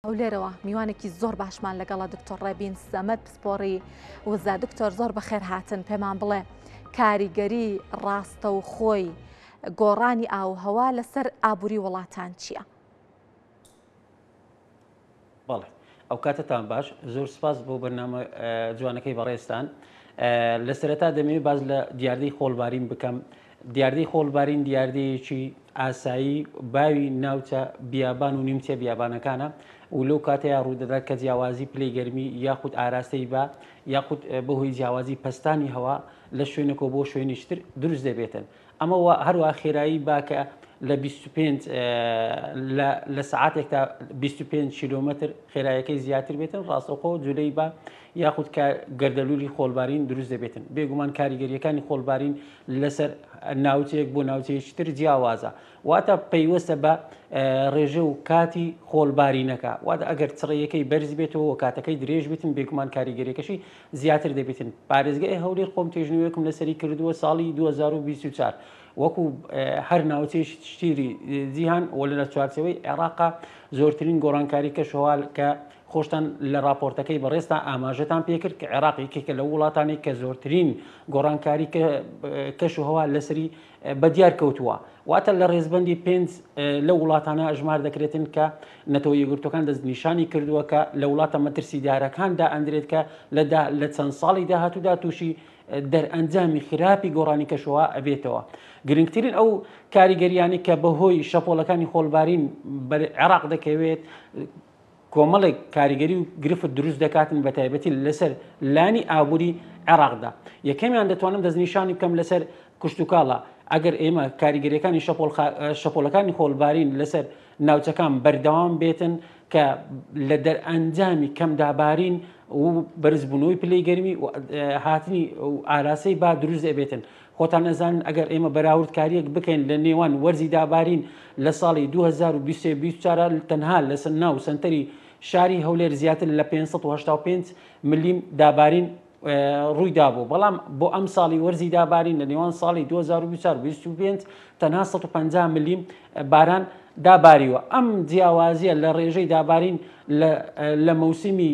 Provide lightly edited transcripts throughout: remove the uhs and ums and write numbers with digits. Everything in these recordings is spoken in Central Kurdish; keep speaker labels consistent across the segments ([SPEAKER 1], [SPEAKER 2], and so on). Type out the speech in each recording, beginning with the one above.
[SPEAKER 1] ئەو لێرەوە میوانێکی زۆر باشمان لەگەڵە دکتۆر ڕێبین سەمەد پسپۆڕی وزا دکتۆر زۆر بەخێر هاتن پێمان بڵێ کاریگەری ڕاستە و خۆی گۆڕانی ئاوهەوا لەسەر ئابووری وڵاتان چییە؟
[SPEAKER 2] بەڵێ ئەو کاتتان باش زۆر سپاس بۆ بەرنامە جوانەکەی بەڕێستان لە سەرەتا دەمەوێت باز لە دیاردەی خۆڵبارین بکەم. دیاردەی خۆڵبارین دیاردەیەکی ئاسایی باوی ناوچە بیابان و نیمچە بیابانەکانە و لەو کاتەیە ڕوودەدات کە جیاوازی پلەی گەرمی یاخود ئاراستەی با یاخود بەهۆی جیاوازی پەستانی هەوا لە شوێنێکەوە بۆ شوێنیشتر دروست دەبێتن. ئەمە هەروە خێرایی باکە لە 25 لە سعاتێکتا 25 کیلۆمتر خێرایەکەی زیاتر بێتن ڕاستەوخۆ جولەی با یاخود گەردەلوولی خۆڵبارین دروست دەبێتن. بێگومان کاریگەریەکانی خۆڵبارین لەسەر ناوچەیەک بۆ ناوچەیەکتر جیاوازە واتە پەیوەستە بە ڕێژە و کاتی خۆڵبارینەکە واتە ئەگەر چڕەیەکەی بەرز بێتەوە کاتەکەی درێژ بێتن بێگومان کاریگەریەکەشی زیاتر دەبێتن. پارێزگای هەولێر خۆم تێژنوویەکم لەسەری کردووە ساڵی 2024 وەکو هەر ناوچەیەکی شتیری جیهان و لە چوارچەوەی عێراقا زۆرترین گۆڕانکاری کەشەوال کە خۆشتان لە راپۆرتەکەی بەڕێستا ئاماژەتان پێکرد کە عێراق یەکێکە لە وڵاتانی کە زۆرترین گۆڕانکاری کەشوهەوا لەسەری بەدیار کەوتووە واتە لە ڕێزبەندی 5 لە وڵاتانە ئەژمار دەکرێتن کە نەتەوە یەکگرتوەکان دەستنیشانی کردووە کە لە وڵاتە مەترسی دارەکاندا ئەندرێت کە لە چەند ساڵی داهاتوودا تووشی دەرئەنجامی خراپی گۆڕانی کەشەوە ئەبێتەوە. گرنگترین ئەو کاریگەریانی کە بەهۆی شەپۆڵەکانی خۆڵبارین عێراق دەکەوێت کۆمەڵێک کاریگەری و گرفت دروست دەکاتن بە تایبەتی لەسەر لانی ئابووری عێراقدا. یەکەمیان دەتوانم دەستنیشانی بکەم لەسەر کوشتتوکاڵە ئەگەر ئێمە کاریگەریەکانی شەپۆڵەکانی خۆڵبارین لەسەر ناوچەکان بەردەوام بێتن کە لە دەرئەنجامی کەمدابارین و بەرزبوونەوەی پلەی گەرمی و هاتنی و ئاراسی با دروست دەبێتن. خۆتان نەزانن ئەگەر ئێمە بەراوردکاریەک بکەین لە نێوان وەرزی دابارین لە ساڵی 2024 تەنها لە ناو سنتەری شاری هەولێر زیاتر لە 585 ملیم دابارین ڕوویدا بوو بەڵام بۆ ئەم ساڵی وەرزی دابارین لە نێوان ساڵی 2025 تەنها 150 ملیم باران داباریوە. ئەم جیاوازیە لە ڕێژەی دابارین لە مەوسمی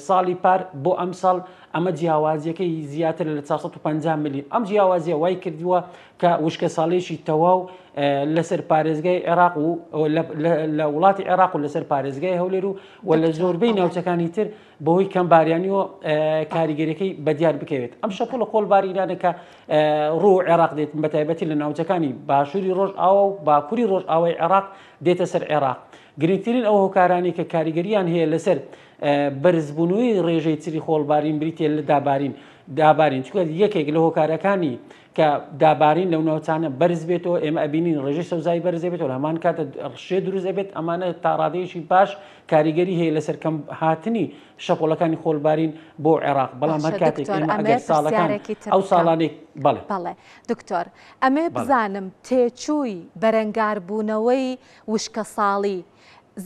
[SPEAKER 2] ساڵی پار بۆ ئەم ساڵ ئەمە جیاوازیەکەی زیاتر لە 450 ملیم. ئەم جیاوازیە وای کردووە کە وشکە ساڵێکی تەواو لەسەر پارێزگای عێراق و لە وڵاتی عێراق و لەسەر پارێزگای هەولێر و لە زۆربەی ناوچەکانی تر بەهۆی کەمباریانیەوە کاریگەریەکەی بەدیار بکەوێت. ئەم شەپۆڵە خۆڵبارینانە کە ڕوو عێراق دێت بە تایبەتی لە ناوچەکانی باشووری ڕۆژئاوا و باکووری ڕۆژئاوای عێراق دێتە سەر عێراق. گرنگترین ئەو هۆکارانی کە کاریگەریان هەیە لەسەر بەرزبوونەوەی ڕێژەی چری خۆڵبارین بریتێ لە دابارین چکە یەکێک لە هۆکارەکانی کە دابارین لەو ناوچانە بەرز بێتەوە ئێمە ئەبینین ڕێژەی سەوزایی بەرز بێتەوە هەمان کاتە ڕشێ دروست دەبێت ئەمانە تا ڕادەیەکی باش کاریگەری هەیە لەسەر کەم هاتنی شەپۆڵەکانی خۆڵبارین بۆ عێراق بەڵام هەر کاتێک ئەگەر ساڵەکان ئەو ساڵانێک
[SPEAKER 1] بەڵێ دکتۆر ئەمێ بزانم تێچووی بەرەنگاربوونەوەی وشکە ساڵی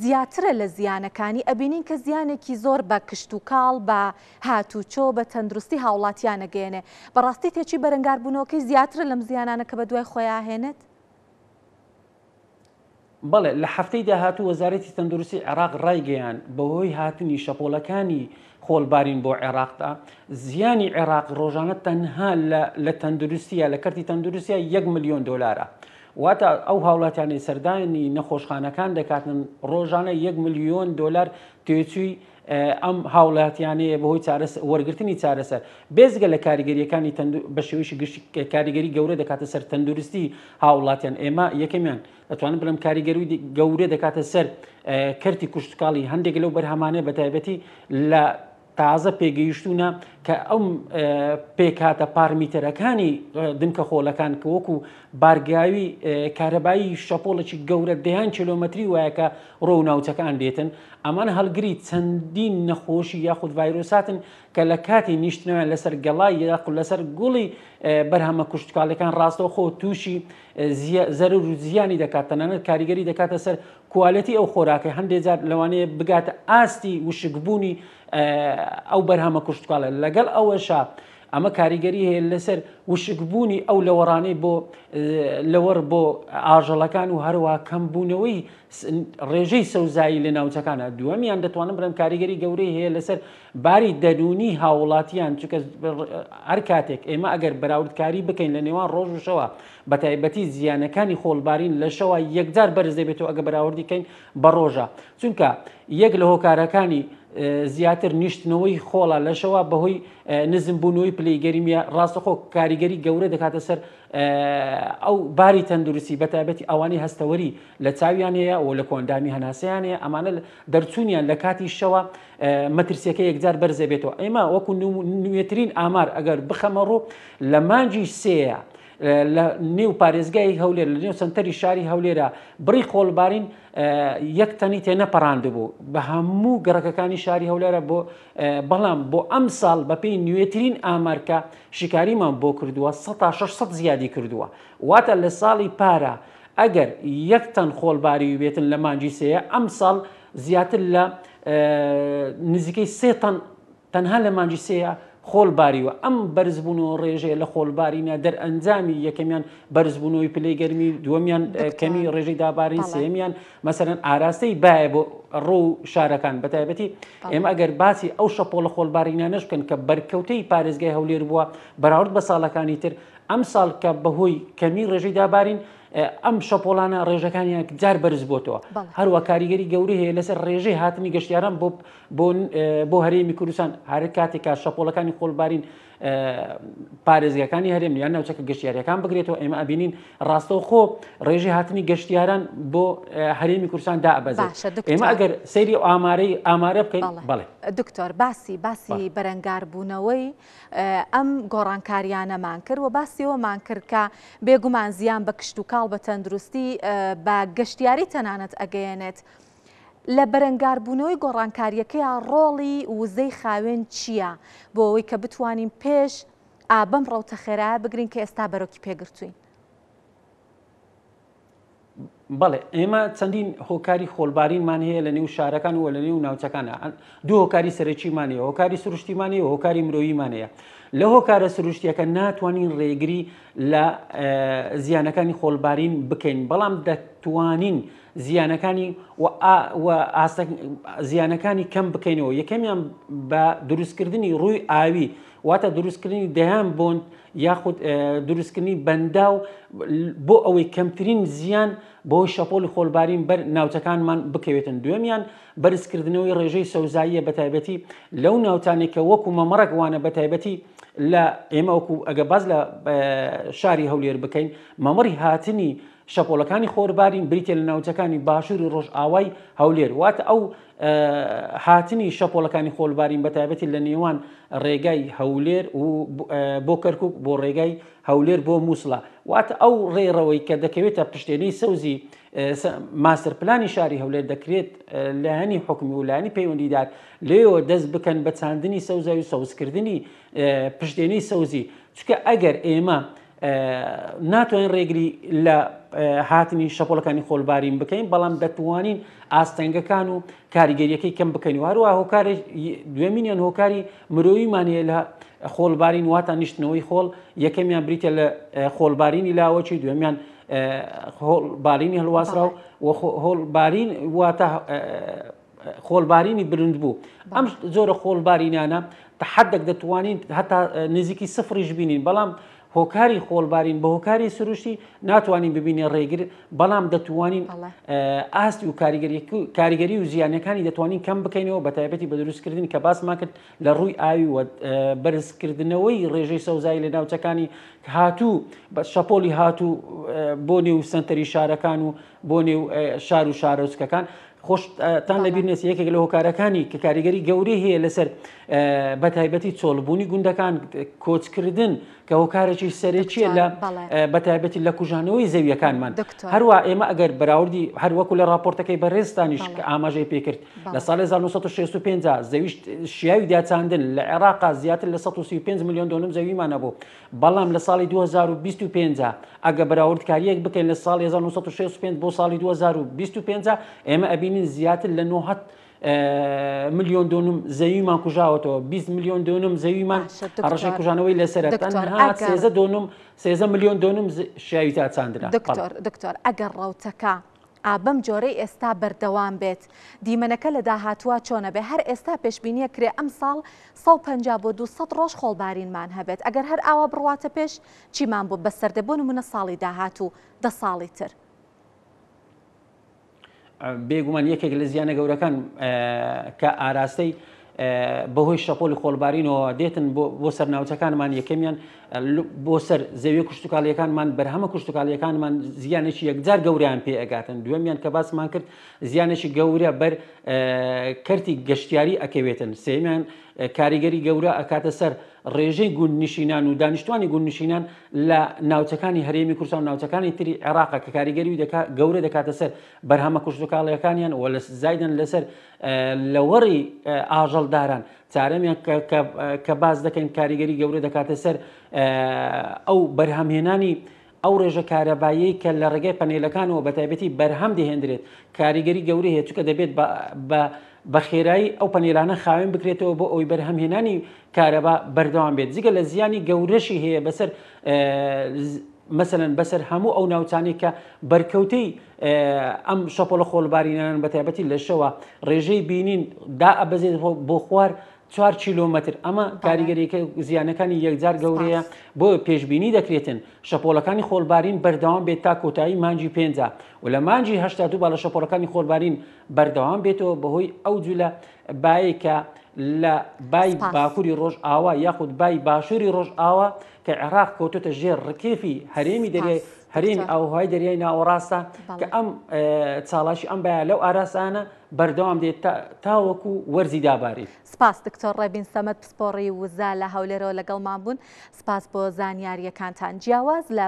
[SPEAKER 1] زیاترە لە زیانەکانی ئەبینین کە زیانێکی زۆر بە کشت و کاڵ بە هاتوچۆ بە تەندروستی هاوڵاتیانە گەێنێ بەڕاستی تێکی بەرەنگاربوونەوەکەی زیاترە لەم زیانانە کە بە دوای خۆیان هێنێت؟
[SPEAKER 2] بەڵێ لە هەفتەی داهاتوو وەزارەتی تەندروستی عێراق ڕایگەیان بەهۆی هاتنی شەپۆڵەکانی خۆڵبارین بۆ عێراقدا زیانی عێراق ڕۆژانە تەنها لە تەندروستیە لە کەرتی تەندروستیە 1 ملیۆن دۆلارە واتە ئەو هاوڵاتیانی سەردانی نەخۆشخانەکان دەکاتن ڕۆژانە 1 ملیۆن دۆلار تێچووی ئەم هاوڵاتیانەیە بەهۆی وەرگرتنی چارەسەر بێزگە لە کاریگەریەکانی بە شێوەیەشی گشتی کاریگەری گەورە دەکاتە سەر تەندروستی هاوڵاتیان. ئێمە یەکەمیان دەتوانم بڵم کاریگەری گەورە دەکاتە سەر کەرتی کوشتتوکاڵی هەندێک لەو بەرهەمانەیە بە تایبەتی لە تازە پێگەیشتونە کە ئەم پێکاتە پارمیتەرەکانی دنکە خۆڵەکان کە وەکو بارگاوی کارەبایی شەپۆڵێکی گەورە دەیان کیلۆمەتری وایە کە ڕۆ ناوچەکان دێتن ئەمان هەڵگری چەندین نەخۆشی یاخود ڤایرۆساتن کە لە کاتی نیشتنەوەیان لەسەر گەڵای یاخود لەسەر گوڵی بەرهەمە کوشتتوکاڵەکان ڕاستەوە خۆ تووشی زەرور و زیانی دەکات تەنانەت کاریگەری دەکاتە سەر کوالەتی ئەو خۆراکە هەندێک جار لەوانەیە بگاتە ئاستی وشکبوونی ئەو بەرهەمە کوشتتوکاڵە لەگەڵ ئەوەشە ئەمە کاریگەری هەیە لەسەر وشکبوونی ئەو لەوەڕانەی بۆ لەوەڕ بۆ ئاژەڵەکان و هەروەها کەمبوونەوەی ڕێژەی سەوزایی لە ناوچەکانە. دووەمیان دەتوانم بڵێم کاریگەری گەورەی هەیە لەسەر باری دەرونی هاوڵاتیان، چونکە هەر کاتێک ئێمە ئەگەر بەراوردکاری بکەین لە نێوان ڕۆژ و شەوە بە تایبەتی زیانەکانی خۆڵبارین لە شەوە یەکجار بەرز دەبێتەوە ئەگە بەراوردی بکەین بە ڕۆژە، چونکە یەک لە هۆکارەکانی زیاتر نیشتنەوەی خۆڵە لە شەوە بەهۆی نزمبوونەوەی پلەی گەرمیە ڕاستەخۆ کاریگەری گەورە دەکاتە سەر ئەو باری تەندروستی بە تایبەتی ئەوانەی هەستەوەری لە چاویان هەیە و لە کۆندامی هەناسەیان هەیە، ئەمانە دەرچوونیان لە کاتی شەوە مەترسیەکە یەکجار بەرزە بێتەوە. ئێمە وەکو نوێترین ئامار ئەگەر بخەمە ڕوو لە مانجی سێە لە نێو پارێزگای هەولێر لە نێو سنتەری شاری هەولێرە بڕی خۆڵبارین یەک تەنی تێنەپەڕاند بوو بە هەموو گەڕەکەکانی شاری هەولێرە بۆ بەڵام بۆ ئەم ساڵ بەپێی نوێترین ئامارکە شیکاریمان بۆ کردووە 600 زیادی کردووە. واتە لە ساڵی پارە ئەگەر یەک تەن خۆڵباری بێتن لە مانجی سەیە، ئەم ساڵ زیاتر لە نزیکەی 3 تەن تەنها لە مانجی سەیە خۆڵباریوە. ئەم بەرزبوونەوە ڕێژەیە لە خۆڵبارینە دەرئەنجامی یەکەمیان بەرزبوونەوەی پلەی گەرمی، دووەمیان کەمی ڕێژەی دابارین، سێمیان مەسەرەن ئاراستەی باە بۆ ڕۆ شارەکان. بە تایبەتی ئێمە ئەگەر باسی ئەو شەپۆڵە خۆڵبارینانەش بکەن کە بەرکەوتەی پارێزگای هەولێر بووە بەراورد بە ساڵەکانی تر، ئەم ساڵ کە بەهۆی کەمی ڕێژەی دابارین ئەم شەپۆڵانە ڕێژەکانیان جار بەرز بۆتەوە. هەروە کاریگەری گەورەی هەیە لەسەر ڕێژەی هاتنی گەشتیاران بۆ هەرێمی کوردستان. هەر کاتێکا شەپۆڵەکانی خۆڵبارین پارێزگەکانی هەرێم یان ناوچەکە گەشتیاریەکان بگرێتەوە، ئێمە ئەبینین ڕاستەوخۆ ڕێژەی هاتنی گەشتیاران بۆ هەرێمی کوردستان دابەزێت. ئێمە ئەگەر سەیری ئامارە بکەین. بەڵێ
[SPEAKER 1] دکتۆر باسی بەرەنگاربوونەوەی ئەم گۆڕانکاریانەمان کرد و باسیەوەمان کرد کە بێگومان زیان بە کشت و کاڵ بە تەندروستی بە گەشتیاری تەنانەت ئەگەیەنێت. لە بەرەنگاربوونەوەی گۆڕانکاریەکەی ڕۆڵی وزەی خاوێن چییە بۆ ئەوەی کە بتوانین پێش ئابەم ڕەوتە خێرایە بگرین کە ئێستا بەرەوکی پێگرتوین؟
[SPEAKER 2] بەڵێ ئێمە چەندین هۆکاری خۆڵبارینمان هەیە لە نێو شارەکان و لە نێو ناوچەکانە. دوو هۆکاری سەرەکیمان هەیە، هۆکاری سروشتیمانی و هۆکاری مرۆییمان هەیە. لە هۆکارە سروشتیەکە ناتوانین ڕێگری لە زیانەکانی خۆڵبارین بکەین، بەڵام دەتوانین زیانەکانی زیانەکانی کەم بکەینەوە. یەکەمیان بە دروستکردنی ڕووی ئاوی، واتە دروستکردنی دەیان بۆن یاخود دروستکردنی بەنداو بۆ ئەوەی کەمترین زیان بۆ شەپۆلی خۆڵبارین بەر ناوچەکانمان بکەوێتن. دوێمیان بەرزکردنەوەی ڕێژەی سەوزاییە بە تایبەتی لەو ناوچانێک کە وەکو مەمەڕەک وانە بە تایبەتی لە ئێمە وەکو ئەگە باز لە شاری هەولێر بکەین، مەمەڕی هاتنی شەپۆڵەکانی خۆربارین بریتە لە ناوچەکانی باشووری ڕۆژئاوای هەولێر. واتە ئەو هاتنی شەپۆڵەکانی خۆڵبارین بە تایبەتی لە نێوان ڕێگای هەولێر و بۆ کەرکووک بۆ ڕێگای هەولێر بۆ مووسڵە، واتە ئەو ڕێڕەوەی کە دەکەوێتە پشتێنەی سەوزی ماستر پلانی شاری هەولێر دەکرێت لایەنی حکومی و لایەنی پەیوەندیدار لێەوە دەست بکەن بە چاندنی سەوزای و سەوزکردنی پشتێنەی سەوزی. چونکە ئەگەر ئێمە ناتوانین ڕێگری لە هاتنی شەپۆڵەکانی خۆڵبارین بکەین، بەڵام دەتوانین ئاستەنگەکان و کاریگەریەکەی کەم بکەین. و هەروە هۆکاری دوێمینیان هۆکاری مرۆییمان هەیە لە خۆڵبارین، واتە نیشتنەوەی خۆڵ. یەکەمیان بریتە لە خۆڵبارینی لاوەچی، دوێمیان خۆڵبارینی هەڵواسراو و هۆڵبارین واتە خۆڵبارینی برند بوو. ئەم زۆرە خۆڵبارینانە تەحەدەک دەتوانین هەتا نزیکی سفریش بینین، بەڵام هۆکاری خۆڵبارین بە هۆکاری سروشتی ناتوانین ببینێ ڕێگر، بەڵام دەتوانین ئاستی و کاریگەری و زیانەکانی دەتوانین کەم بکەینەوە بە تایبەتی بە دروستکردنی کە باسمان کرد لە ڕووی ئاوی و بەرزکردنەوەی ڕێژەی سەوزایی لە ناوچەکانی هاتوو بە شەپۆلی هاتوو بۆ نێو سنتەری شارەکان و بۆ نێو شار و شارۆچکەکان. خۆشتان لەبیر نێت یەکێک لە هۆکارەکانی کە کاریگەری گەورەی هەیە لەسەر بە تایبەتی چۆڵبوونی گوندەکان، کۆچکردن کە هۆکارێکی سەرەکیە لە بە تایبەتی لە کوژانەوەی زەویەکانمان. هەروە ئێمە ئەگەر بەراوردی هەروەکو لە راپۆرتەکەی بەڕێزستانیش ئاماژەی پێکرد لە ساڵی 1965 زەویشت شیاوی داچاندن لە عێراقا زیاتر لە 135 میلیۆن دۆلار زەویمانە بوو، بەڵام لە ساڵی 2025 ئەگە بەراوردکاریەک بکەین لە ساڵی 1965 بۆ ساڵی 2025 ئێمە ئەبینین زیاتر لە 90 ملیۆن دۆنم زەویمان کوژاوەتەوە 20 ملیۆن دۆنم زەویمان هەڕەشەی کوژانەوەی لەسەرە تەنها 13 ملیۆن دۆنم شیاوی تا چاندرا.
[SPEAKER 1] دکتۆر ئەگەر ڕەوتەکە بەم جۆرەی ئێستا بەردەوام بێت دیمەنەکە لە داهاتووە چۆنە بێ هەر ئێستا پێشبینیە کرێ ئەم ساڵ 150 بۆ 200 ڕۆژ خۆڵبارینمان هەبێت ئەگەر هەر ئاوا بڕواتە پێش چیمان بۆ بەسەردەبوون نمونە ساڵی داهاتوو 10 ساڵی تر.
[SPEAKER 2] بێگومان یەکێک لە زیانە گەورەکان کە ئاراستەی بەهۆی شەپۆلی خۆڵبارینەوە دێتن بۆ سەرناوچەکانمان یەکەمیان بۆ سەر زەویە کوشتتوکاڵیەکانمان بەرهەمە کوشتتوکاڵیەکانمان زیانێکی یەکجار گەوریان پێ ئەگاتن. دووەمیان کە باسمان کرد زیانێکی گەورە بەر کەرتی گەشتیاری ئەکەوێتن. سێمیان کاریگەری گەورە ئەکاتە سەر ڕێژەی گوندنشینان و دانیشتوانی گوندنشینان لە ناوچەکانی هەرێمی کوردستان و ناوچەکانی تری عێراق کە کاریگەری گەورە دەکاتە سەر بەرهەمە کوشتتوکاڵیەکانیان و لە زایدن لەسەر لەوەڕی ئاژەڵداران. چارەمیان کە باز دەکەین کاریگەری گەورە دەکاتە سەر ئەو بەرهەمهێنانی ئەو ڕێژە کارەبایی کە لە ڕێگەی پەنێلەکانەوە بە تایبەتی بەرهەم دەهێنرێت. کاریگەری گەورە هەیە چونکە دەبێت بە خێرایی ئەو پەنێلانە خاوێن بکرێتەوە بۆ ئەوی بەرهەمهێنانی کارەبا بەردەوام بێت. جگە لە زیانی گەورەشی هەیە بەسەر مەسەلەن بەسەر هەموو ئەو ناوچانی کە بەرکەوتەی ئەم شەپۆڵە خۆڵبارینان بە تایبەتی لە شەوە ڕێژەی بینین دا ئەبەزێت بۆ خوار 4 کیلۆمەتر. ئەمە کاریگەریەکە زیانەکانی یەکجار گەورەیە بۆ پێشبینی دەکرێتن شەپۆڵەکانی خۆڵبارین بەردەوام بێت تا کۆتایی مانجی 5 و لە مانجی 82 با لە شەپۆڵەکانی خۆڵبارین بەردەوام بێتەوە بەهۆی ئەو جوولە بایەکە لە بای باکووری ڕۆژ ئاوا یاخود بای باشووری ڕۆژ ئاوا کە عێراق کەوتۆتە ژێر ڕکێفی هەرێمی دەریای هەرێمی ئاوهوای دەریای ناوەڕاستە کە ئەم چاڵاشی ئەم بایە لەو ئاراسانە بەردەوام دێت تاوەکو وەرزی داباری.
[SPEAKER 1] سپاس دکتۆر ڕێبین سەمەد پسپۆڕی وزە لە هەولێرەوە لەگەڵمان بوون. سپاس بۆ زانیاریەکانتان. جیاواز لە